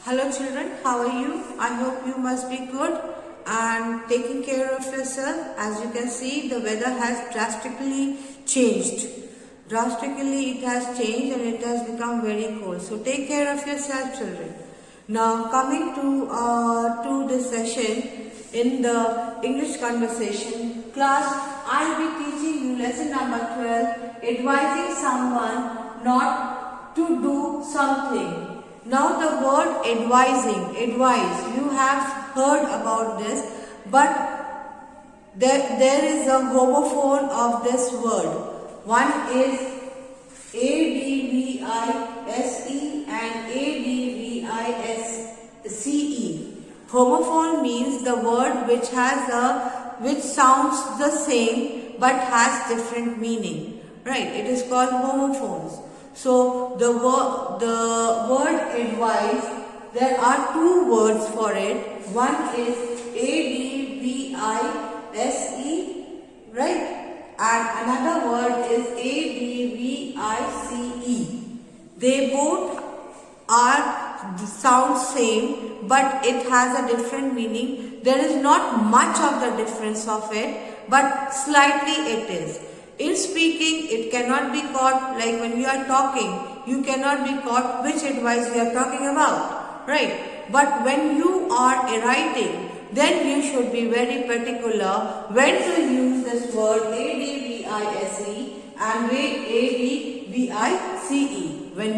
Hello children, how are you? I hope you must be good and taking care of yourself. As you can see, the weather has drastically changed. Drastically it has changed and it has become very cold. So take care of yourself children. Now coming to this session in the English conversation class, I'll be teaching you lesson number 12, advising someone not to do something. Now the word advise, you have heard about this, but there is a homophone of this word. One is advise and advisce. Homophone means the word which sounds the same but has different meaning. Right? It is called homophones. So the word advise, there are two words for it. One is advise, right? And another word is advice. They both sound same, but it has a different meaning. There is not much of the difference of it, but slightly it is. In speaking, it cannot be caught, like when you are talking, you cannot be caught which advice you are talking about, right? But when you are writing, then you should be very particular when to use this word advise and advice. When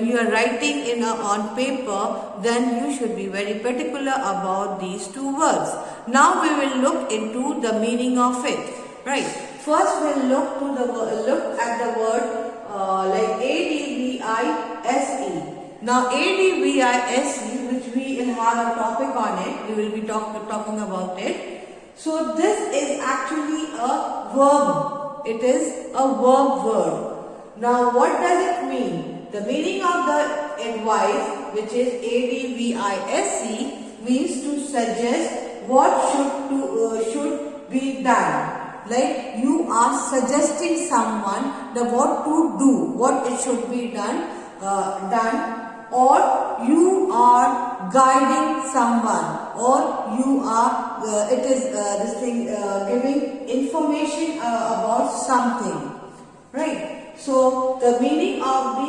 you are writing on paper, then you should be very particular about these two words. Now we will look into the meaning of it. Right. First, we'll look at the word like advise. Now, advise, which we will have a topic on it. We will be talking about it. So, this is actually a verb. It is a verb word. Now, what does it mean? The meaning of the advice, which is advise, means to suggest what should be done. Like you are suggesting someone what to do, what it should be done, or you are guiding someone, or you are giving information about something, right? So the meaning of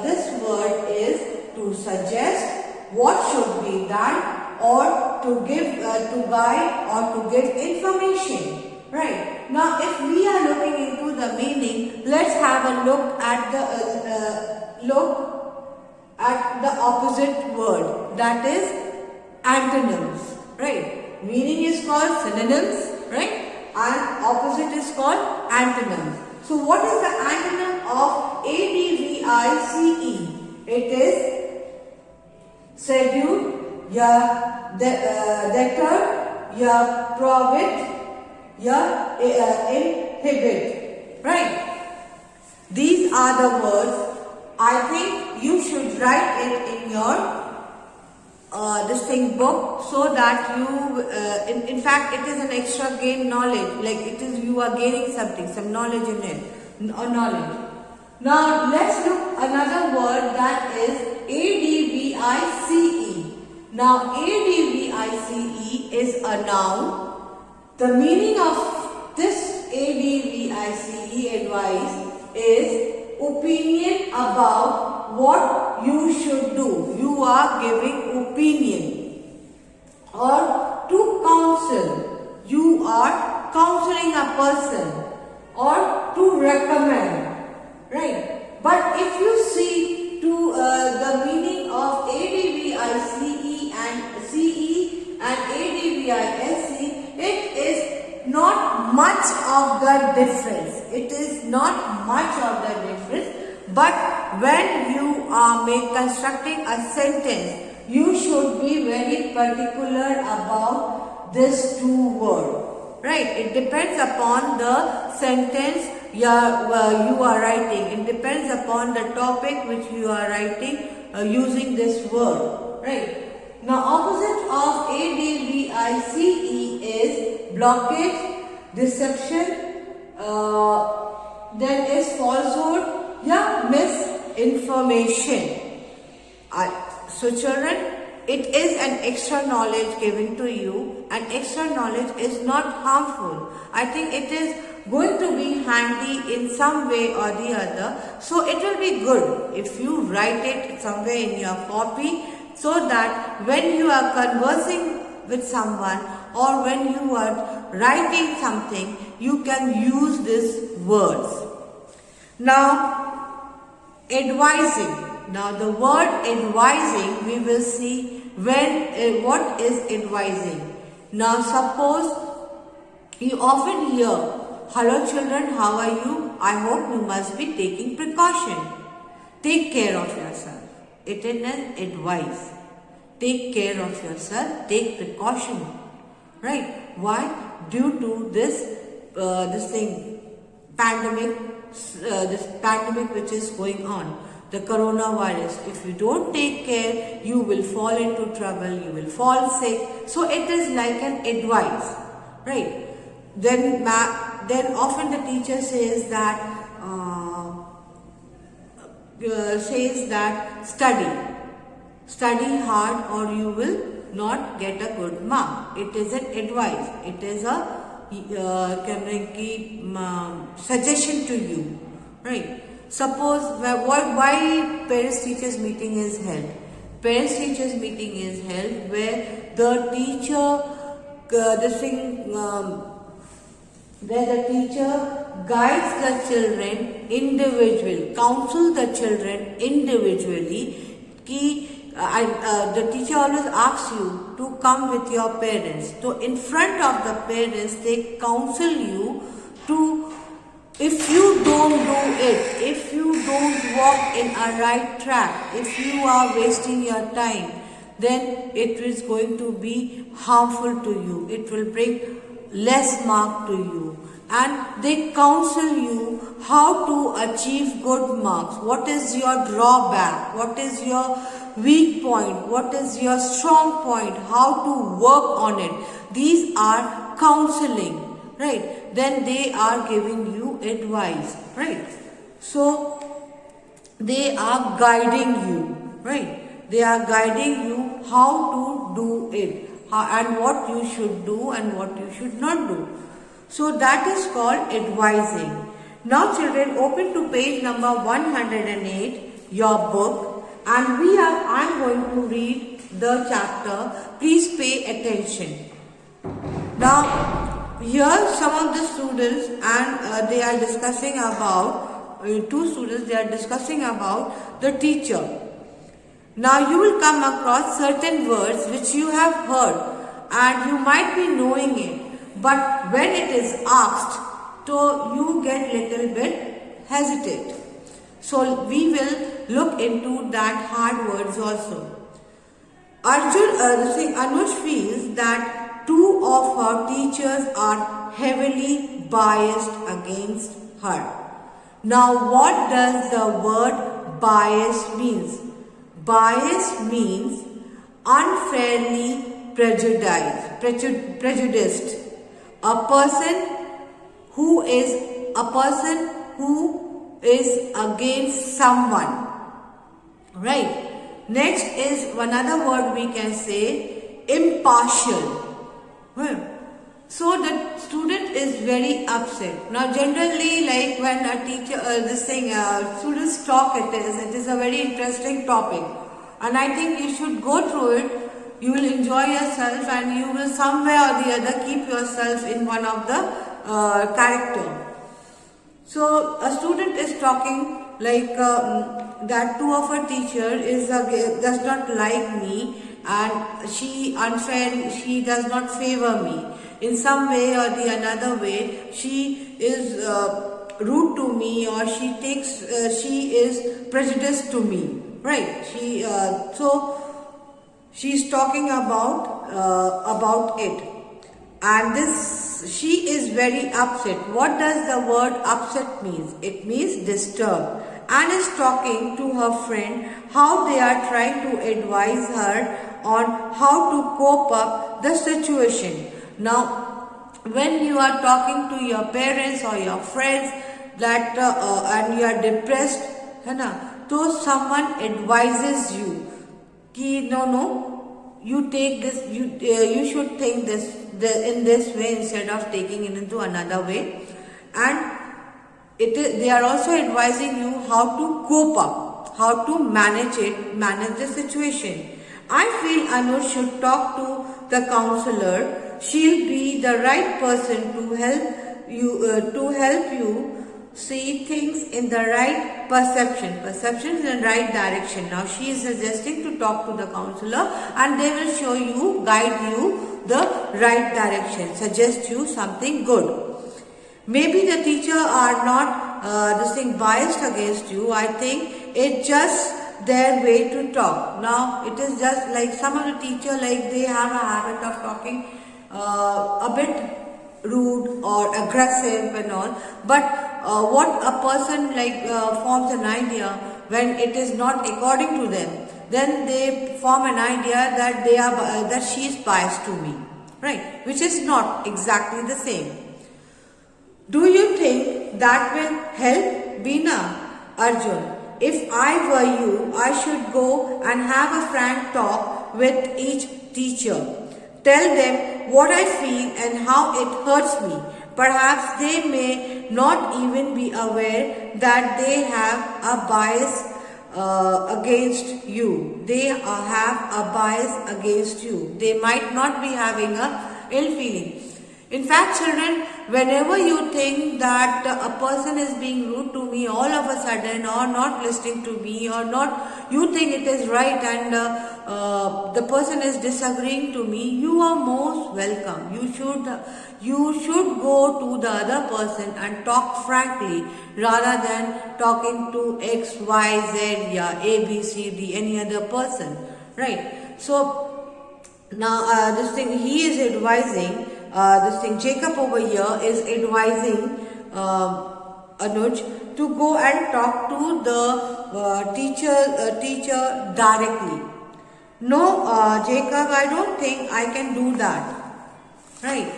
this word is to suggest what should be done, or to give, to guide, or to give information. Right. Now, if we are looking into the meaning, let's have a look at the opposite word, that is antonyms. Right. Meaning is called synonyms, right? And opposite is called antonyms. So, what is the antonym of advice? It is schedule, या deter, या prohibit, या inhibit, right? These are the words. I think you should write it in your book, so that you, in fact, it is an extra gain knowledge. Like you are gaining something, some knowledge in it, knowledge. Now let's look another word, that is advice. Now, advice is a noun. The meaning of this advice is opinion about what you should do. You are giving opinion. Or to counsel. You are counseling a person. Or to recommend. Right? But if you see to the meaning of advice and CE and advice, it is not much of the difference. It is not much of the difference. But when you are constructing a sentence, you should be very particular about this two words. Right? It depends upon the sentence you are writing. It depends upon the topic which you are writing using this word. Right? Now, opposite of advice is blockage, deception, then is falsehood, misinformation. So children, it is an extra knowledge given to you, and extra knowledge is not harmful. I think it is going to be handy in some way or the other. So it will be good if you write it somewhere in your copy, so that when you are conversing with someone or when you are writing something, you can use these words. Now, advising. Now the word advising, we will see what is advising. Now suppose you often hear, "Hello children, how are you? I hope you must be taking precaution. Take care of yourself." It is an advice. Take care of yourself, take precaution. Right? Why? Due to this pandemic which is going on. The coronavirus. If you don't take care, you will fall into trouble, you will fall sick. So it is like an advice, right? Then often the teacher says that study hard or you will not get a good mark. It is an advice. It is a suggestion to you, right? Suppose why parents teachers meeting is held. Parents teachers meeting is held where the teacher guides the children individually, counsel the children individually. The teacher always asks you to come with your parents. So in front of the parents, they counsel you to, if you don't do it, if you don't walk in a right track, if you are wasting your time, then it is going to be harmful to you. It will bring less mark to you. And they counsel you how to achieve good marks. What is your drawback? What is your weak point? What is your strong point? How to work on it? These are counseling, right? Then they are giving you advice, right? So they are guiding you, right? They are guiding you how to do it, and what you should do and what you should not do. So that is called advising. Now children, open to page number 108, your book, and I am going to read the chapter. Please pay attention. Now here some of the students, and they are discussing about, two students, they are discussing about the teacher. Now you will come across certain words which you have heard and you might be knowing it, but when it is asked, so you get little bit hesitate. So we will look into that hard words also. Anuj feels that two of her teachers are heavily biased against her. Now what does the word bias means? Bias means unfairly prejudiced. A person who is against someone, right? Next is another word we can say, impartial. So the student is very upset. Now generally, like when a teacher, students talk, it is a very interesting topic, and I think you should go through it. You will enjoy yourself and you will somewhere or the other keep yourself in one of the character. So a student is talking like that two of her teacher does not like me, and she does not favor me. In some way or the another way, she is rude to me, or she is prejudiced to me, right? She's talking about it, and she is very upset. What does the word upset means? It means disturbed, and is talking to her friend how they are trying to advise her on how to cope up the situation. Now, when you are talking to your parents or your friends and you are depressed, so someone advises you. कि no, you take this, you should think this in this way instead of taking it into another way. And they are also advising you how to cope up, how to manage the situation. I feel Anuj should talk to the counselor. She'll be the right person to help you see things in the right perception in the right direction. Now she is suggesting to talk to the counselor, and they will guide you the right direction, suggest you something good. Maybe the teacher are not biased against you. I think it's just their way to talk. Now it is just like some of the teacher, like they have a habit of talking a bit rude or aggressive and all. But what a person forms an idea when it is not according to them, then they form an idea that that she is biased to me, right? Which is not exactly the same. Do you think that will help, Beena? Arjun, if I were you, I should go and have a frank talk with each teacher. Tell them what I feel and how it hurts me. Perhaps they may not even be aware that they have a bias against you. They have a bias against you. They might not be having a ill feeling. In fact, children, whenever you think that a person is being rude to me all of a sudden, or not listening to me, or not, you think it is right, and the person is disagreeing to me, you are most welcome. You should go to the other person and talk frankly, rather than talking to X, Y, Z, yeah, A, B, C, D, any other person, right? So now he is advising. Jacob over here is advising Anuj to go and talk to the teacher directly. No, Jacob, I don't think I can do that. Right.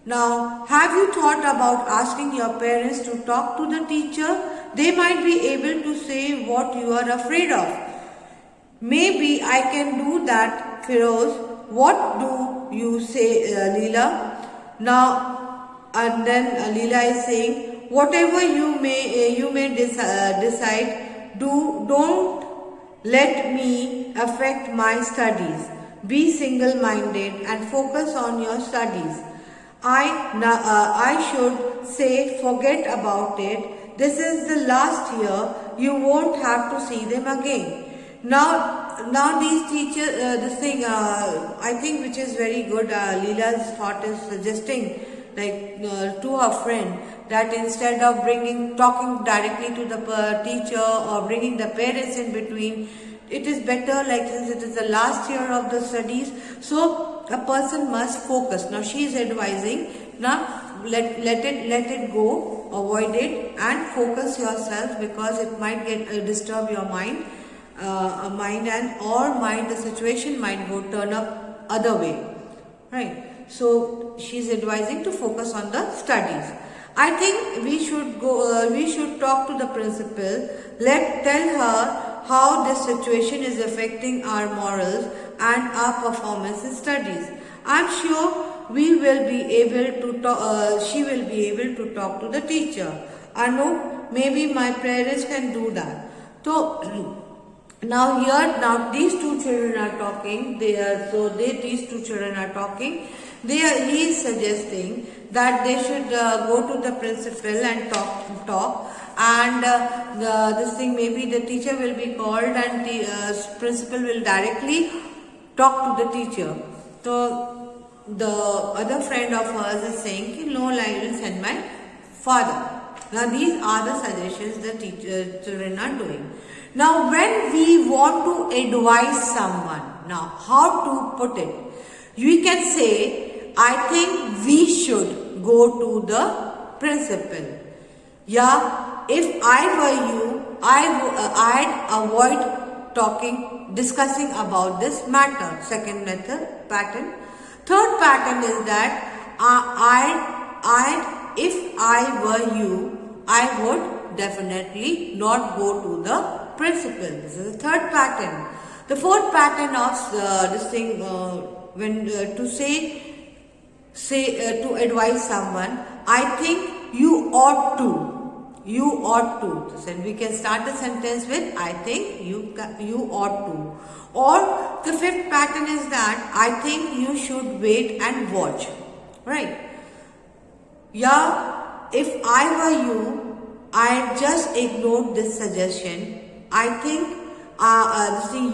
Now, have you thought about asking your parents to talk to the teacher? They might be able to say what you are afraid of. Maybe I can do that, Firoz. What do you say, Leela? Now, and then Leela is saying, whatever you may decide, don't let me affect my studies. Be single-minded and focus on your studies. I should say, forget about it. This is the last year. You won't have to see them again. Now these teachers, I think which is very good, Leela's thought is suggesting to her friend that instead of talking directly to the teacher or bringing the parents in between, it is better, since it is the last year of the studies, so a person must focus. Now she is advising, now let it go, avoid it and focus yourself, because it might disturb your mind. The situation might turn up other way, right? So she's advising to focus on the studies. I think we should talk to the principal. Tell her how this situation is affecting our morals and our performance in studies. I'm sure she will be able to talk to the teacher. Anu, maybe my parents can do that. So Now these two children are talking. These two children are talking. He is suggesting that they should go to the principal and talk. And maybe the teacher will be called, and the principal will directly talk to the teacher. So the other friend of hers is saying, no, I will send my father. Now these are the suggestions the children are doing. Now when we want to advise someone, now how to put it? We can say, I think we should go to the principal. Yeah, if I were you, I'd avoid discussing about this matter. Second pattern. Third pattern is that if I were you, I would definitely not go to the principal. This is the third pattern. The fourth pattern of this thing, when to advise someone, I think you ought to. You ought to. So we can start the sentence with I think you ought to. Or the fifth pattern is that I think you should wait and watch. Right? Yeah, if I were you, I just ignored this suggestion. I think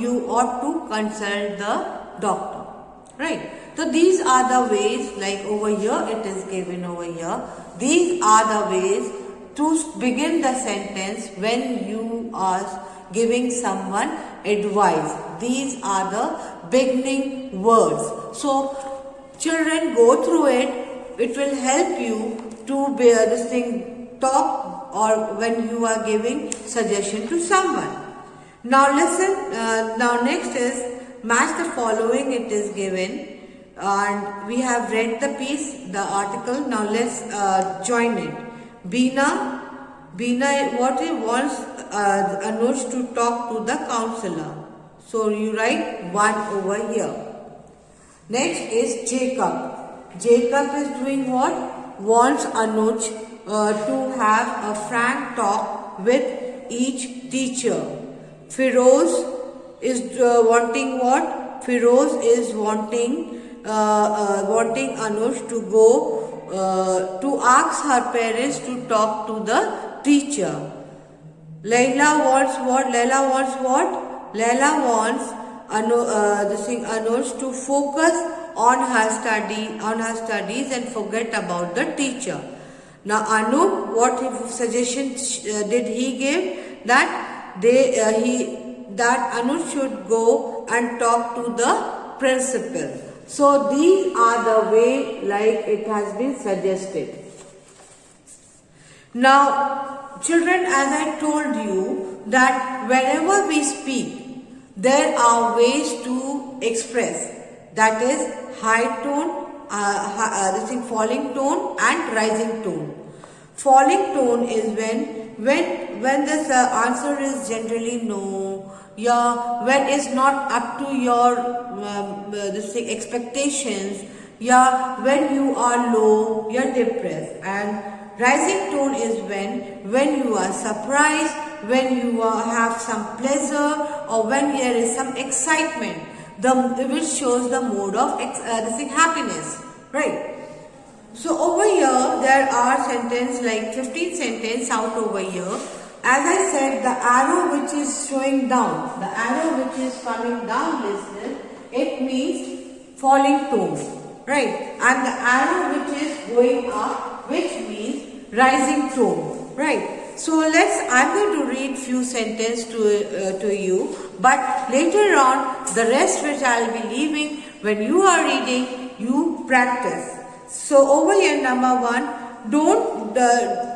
you ought to consult the doctor. Right? So these are the ways, like over here, it is given over here. These are the ways to begin the sentence when you are giving someone advice. These are the beginning words. So children, go through it. It will help you to talk or when you are giving suggestion to someone. Now listen, now next is match the following. It is given and we have read the piece, the article. Now let's join it. Beena what he wants Anuj to talk to the counselor. So you write 1 over here. Next is Jacob. Jacob is doing what? Wants Anuj to have a frank talk with each teacher. Firoz is wanting what? Firoz is wanting Anuj to go to ask her parents to talk to the teacher. Laila wants what? Laila wants Anuj to focus on her studies and forget about the teacher. Now Anup, what suggestion did he give? That Anuj should go and talk to the principal. So these are the way like it has been suggested. Now children, as I told you that whenever we speak, there are ways to express. That is high tone, falling tone and rising tone. Falling tone is when this answer is generally no, when it's not up to your expectations, when you are low, you're depressed. And rising tone is when you are surprised, when you have some pleasure, or when there is some excitement, which shows the mode of happiness, right? So over here there are sentences like 15 sentences out over here. As I said, the arrow which is showing down, the arrow which is coming down, listen, it means falling tone, right? And the arrow which is going up, which means rising tone, right? So I'm going to read few sentences to you, but later on the rest which I'll be leaving, when you are reading, you practice. So over here, number 1,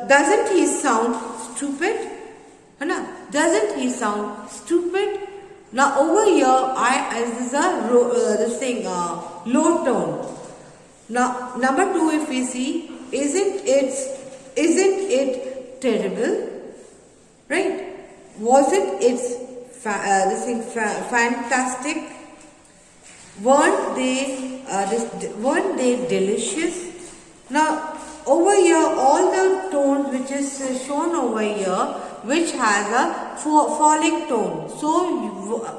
doesn't he sound stupid? Doesn't he sound stupid? Now over here, this is a low tone. Now number 2, if we see, isn't it terrible? Right? Wasn't it fantastic? Weren't they delicious? Now over here, all the tones which is shown over here, which has a falling tone. So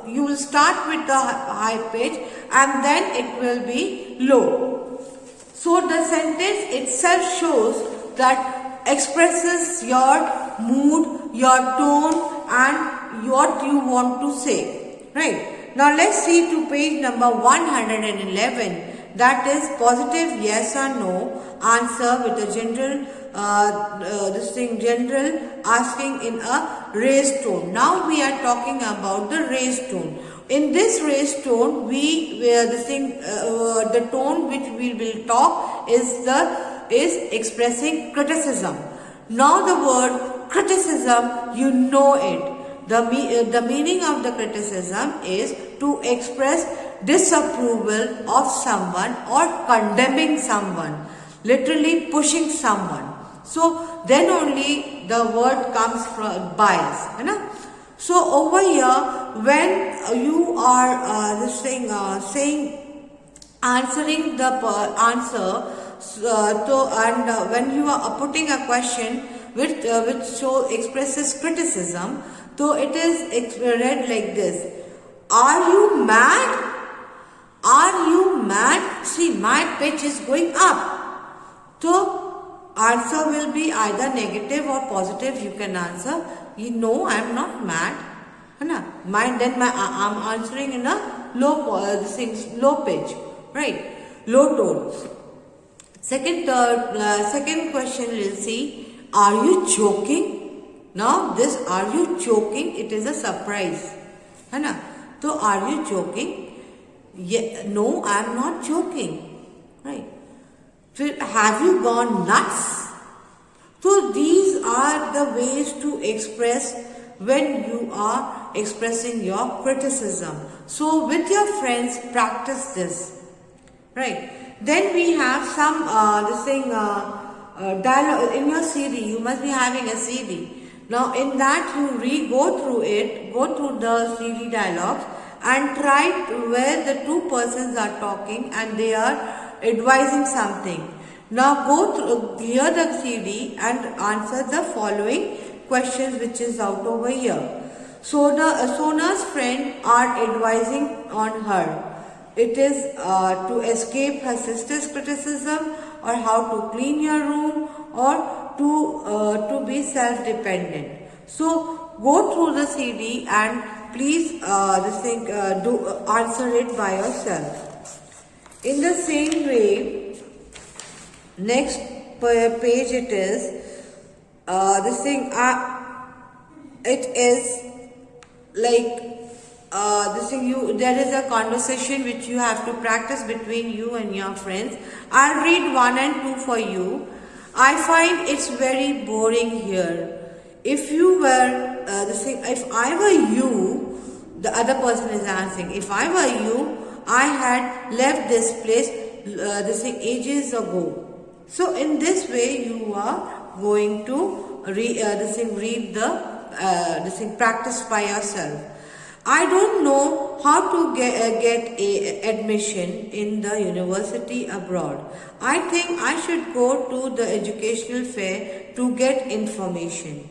you will start with the high pitch and then it will be low. So the sentence itself shows that expresses your mood, your tone and what you want to say. Right? Now let's see to page number 111. That is positive yes or no answer with a general general asking in a raised tone. Now we are talking about the raised tone. In this raised tone, the tone which we will talk is expressing criticism. Now the word criticism, you know it. The meaning of the criticism is to express disapproval of someone or condemning someone, literally pushing someone. So then only the word comes from bias. So over here, when you are answering the answer, when you are putting a question which expresses criticism, so it is read like this: Are you mad? Are you mad? See, my pitch is going up. So answer will be either negative or positive. You can answer. No, I am not mad. I'm answering in a low pitch, right? Low tone. Second question we'll see. Are you joking? Now this are you joking? It is a surprise. So are you joking? Yeah, no, I am not joking. Right. So have you gone nuts? So these are the ways to express when you are expressing your criticism. So with your friends, practice this. Right. Then we have some dialogue in your CD. You must be having a CD. Now in that you go through the CD dialogues and try where the two persons are talking and they are advising something. Now clear the CD and answer the following questions which is out over here. Sona's friend are advising on her. It is to escape her sister's criticism, or how to clean your room, or to be self-dependent. So go through the CD and please answer it by yourself. In the same way, next page it is it is like there is a conversation which you have to practice between you and your friends. I'll read 1 and 2 for you. I find it's very boring here. If you were if I were you, the other person is answering. If I were you, I had left this place ages ago. So in this way, you are going to read the practice by yourself. I don't know how to get admission in the university abroad. I think I should go to the educational fair to get information.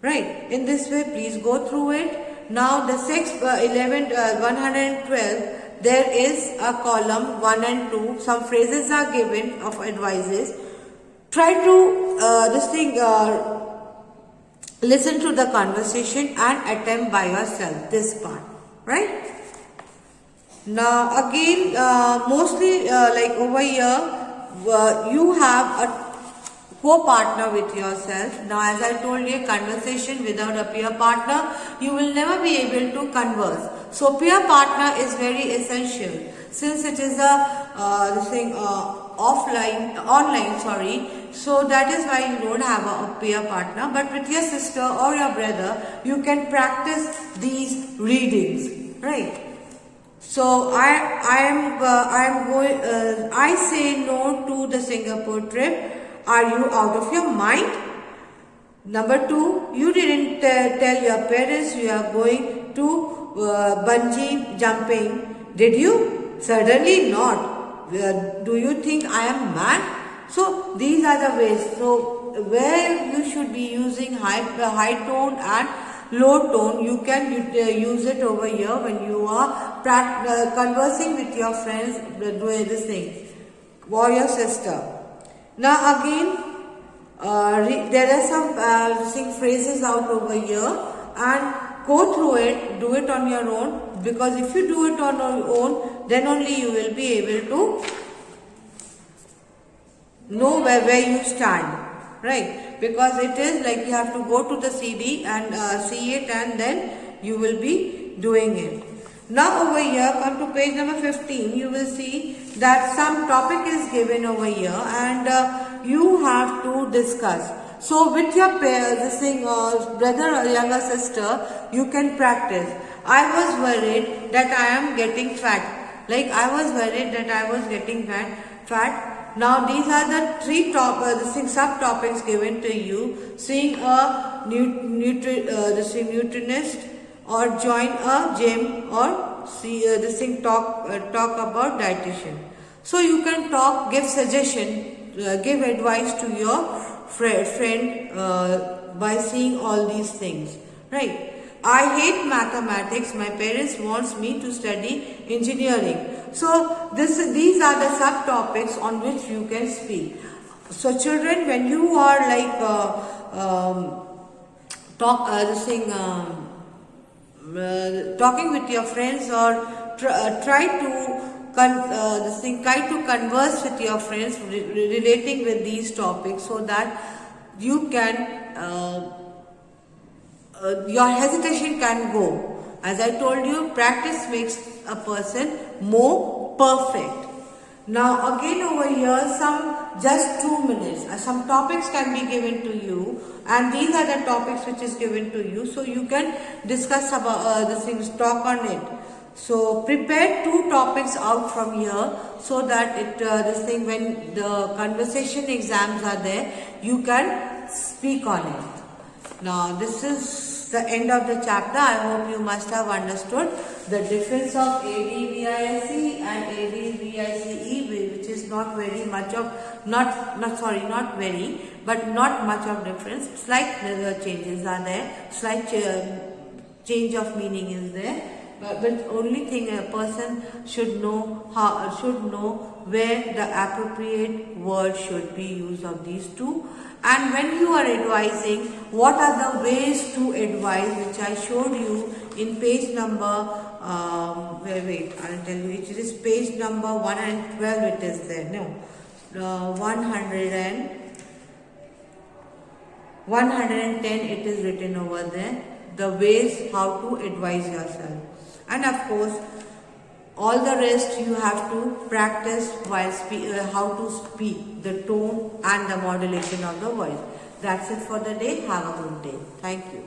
Right. In this way, please go through it. Now the 112, there is a column 1 and 2. Some phrases are given of advices. Try to listen to the conversation and attempt by yourself this part, right? Now again, mostly like over here, you have a co-partner with yourself. Now as I told you, conversation without a peer partner, you will never be able to converse. So peer partner is very essential. Since it is online, so that is why you don't have a peer partner. But with your sister or your brother, you can practice these readings, right? So I say no to the Singapore trip. Are you out of your mind? Number 2, you didn't tell your parents you are going to bungee jumping, did you? Certainly not. Do you think I am mad? So these are the ways. So where you should be using high tone and low tone, you can use it over here when you are conversing with your friends, doing this thing, or your sister. Now again, there are some phrases out over here, and go through it, do it on your own, because if you do it on your own, then only you will be able to know where you stand, right? Because it is like you have to go to the CD and see it, and then you will be doing it. Now over here, come to page number 15, you will see that some topic is given over here and you have to discuss. So with your brother or younger sister, you can practice. I was worried that I am getting fat. Like I was worried that I was getting fat. Now these are the 3 subtopics given to you. Seeing a nutritionist, or join a gym or see this thing talk about dietitian. So you can talk, give suggestion, give advice to your friend by seeing all these things, right? I hate mathematics. My parents wants me to study engineering. So these are the subtopics on which you can speak. So children, when you are like talking with your friends or try to converse with your friends relating with these topics, so that you can your hesitation can go. As I told you, practice makes a person more perfect. Now again over here, just 2 minutes, some topics can be given to you, and these are the topics which is given to you, so you can discuss about the things, talk on it. So prepare 2 topics out from here, so that when the conversation exams are there, you can speak on it. Now this is the end of the chapter. I hope you must have understood the difference of ADVISE and ADVICE, which is not very much of, not very, but not much of difference. Slight changes are there, slight change of meaning is there. But only thing a person should know where the appropriate word should be used of these two. And when you are advising, what are the ways to advise, which I showed you in page number, I'll tell you, it is page number 112, it is there, no, 110 it is written over there, the ways how to advise yourself. And of course, all the rest you have to practice while how to speak, the tone and the modulation of the voice. That's it for the day. Have a good day. Thank you.